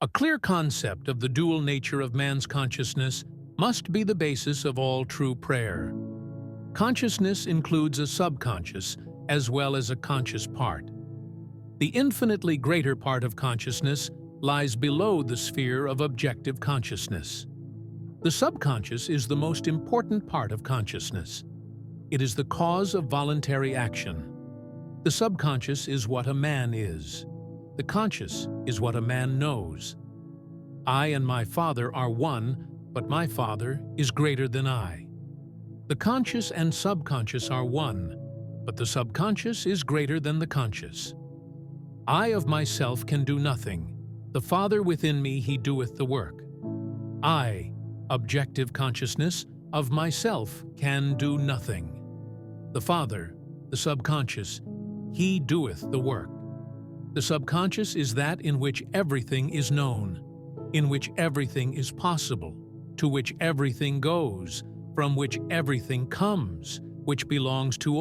A clear concept of the dual nature of man's consciousness must be the basis of all true prayer. Consciousness includes a subconscious as well as a conscious part. The infinitely greater part of consciousness lies below the sphere of objective consciousness. The subconscious is the most important part of consciousness. It is the cause of voluntary action. The subconscious is what a man is. The conscious is what a man knows. I and my Father are one, but my Father is greater than I. The conscious and subconscious are one, but the subconscious is greater than the conscious. I of myself can do nothing. The Father within me, he doeth the work. I, objective consciousness, of myself can do nothing. The Father, the subconscious, he doeth the work. The subconscious is that in which everything is known, in which everything is possible, to which everything goes, from which everything comes, which belongs to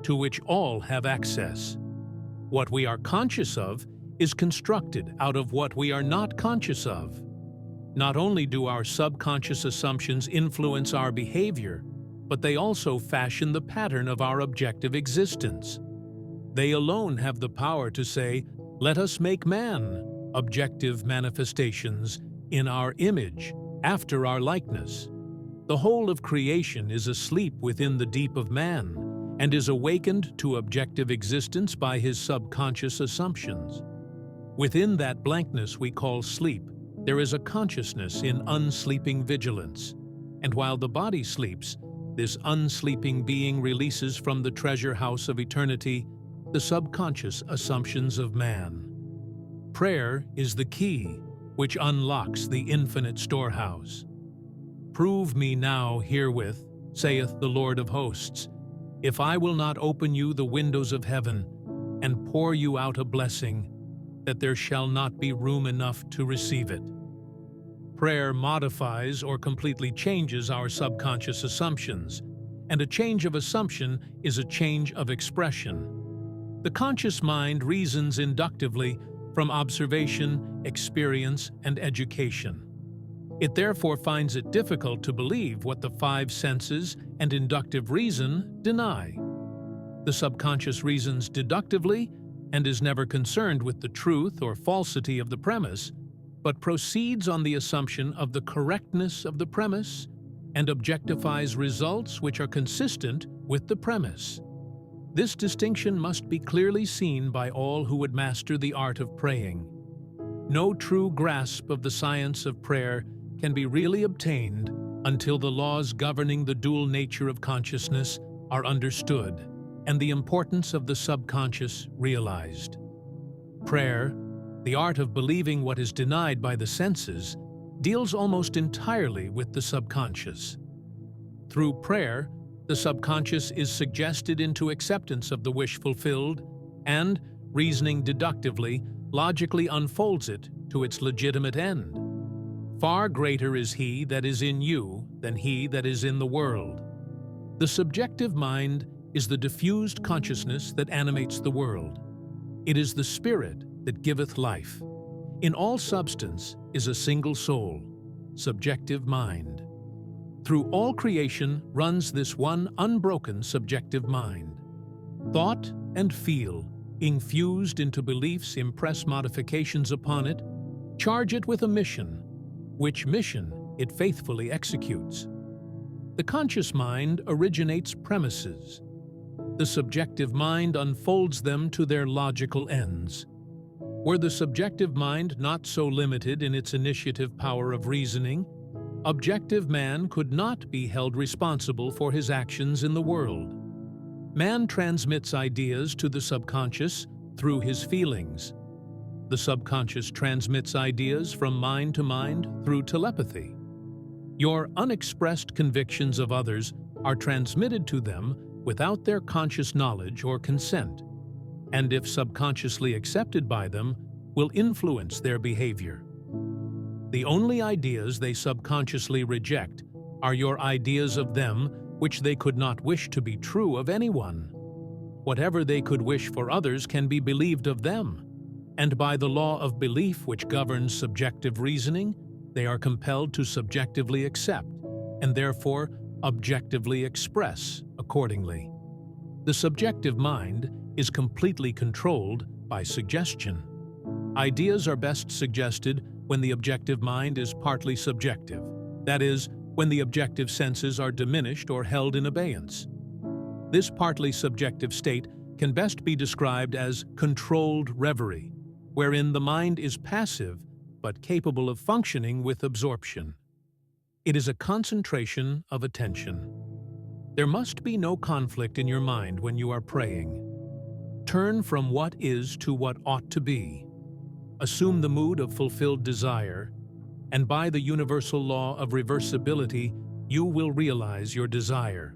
which all have access. What we are conscious of is constructed out of what we are not conscious of. Not only do our subconscious assumptions influence our behavior, but they also fashion the pattern of our objective existence. They alone have the power to say, "Let us make man," objective manifestations, in our image, after our likeness. The whole of creation is asleep within the deep of man, and is awakened to objective existence by his subconscious assumptions. Within that blankness we call sleep, there is a consciousness in unsleeping vigilance, and while the body sleeps, this unsleeping being releases from the treasure house of eternity the subconscious assumptions of man. Prayer is the key which unlocks the infinite storehouse. Prove me now herewith, saith the Lord of hosts, if I will not open you the windows of heaven and pour you out a blessing, that there shall not be room enough to receive it. Prayer modifies or completely changes our subconscious assumptions, and a change of assumption is a change of expression. The conscious mind reasons inductively from observation, experience, and education. It therefore finds it difficult to believe what the five senses and inductive reason deny. The subconscious reasons deductively and is never concerned with the truth or falsity of the premise, but proceeds on the assumption of the correctness of the premise and objectifies results which are consistent with the premise. This distinction must be clearly seen by all who would master the art of praying. No true grasp of the science of prayer can be really obtained until the laws governing the dual nature of consciousness are understood and the importance of the subconscious realized. Prayer, the art of believing what is denied by the senses, deals almost entirely with the subconscious. Through prayer, the subconscious is suggested into acceptance of the wish fulfilled and, reasoning deductively, logically unfolds it to its legitimate end. Far greater is he that is in you than he that is in the world. The subjective mind is the diffused consciousness that animates the world. It is the spirit that giveth life. In all substance is a single soul, subjective mind. Through all creation runs this one unbroken subjective mind. Thought and feel, infused into beliefs, impress modifications upon it, charge it with a mission, which mission it faithfully executes. The conscious mind originates premises. The subjective mind unfolds them to their logical ends. Were the subjective mind not so limited in its initiative power of reasoning, objective man could not be held responsible for his actions in the world. Man transmits ideas to the subconscious through his feelings. The subconscious transmits ideas from mind to mind through telepathy. Your unexpressed convictions of others are transmitted to them without their conscious knowledge or consent, and if subconsciously accepted by them, will influence their behavior. The only ideas they subconsciously reject are your ideas of them which they could not wish to be true of anyone. Whatever they could wish for others can be believed of them. and by the law of belief which governs subjective reasoning, they are compelled to subjectively accept, and therefore objectively express accordingly. The subjective mind is completely controlled by suggestion. Ideas are best suggested when the objective mind is partly subjective, that is, when the objective senses are diminished or held in abeyance. This partly subjective state can best be described as controlled reverie, wherein the mind is passive but capable of functioning with absorption. It is a concentration of attention. There must be no conflict in your mind when you are praying. Turn from what is to what ought to be. Assume the mood of fulfilled desire, and by the universal law of reversibility, you will realize your desire.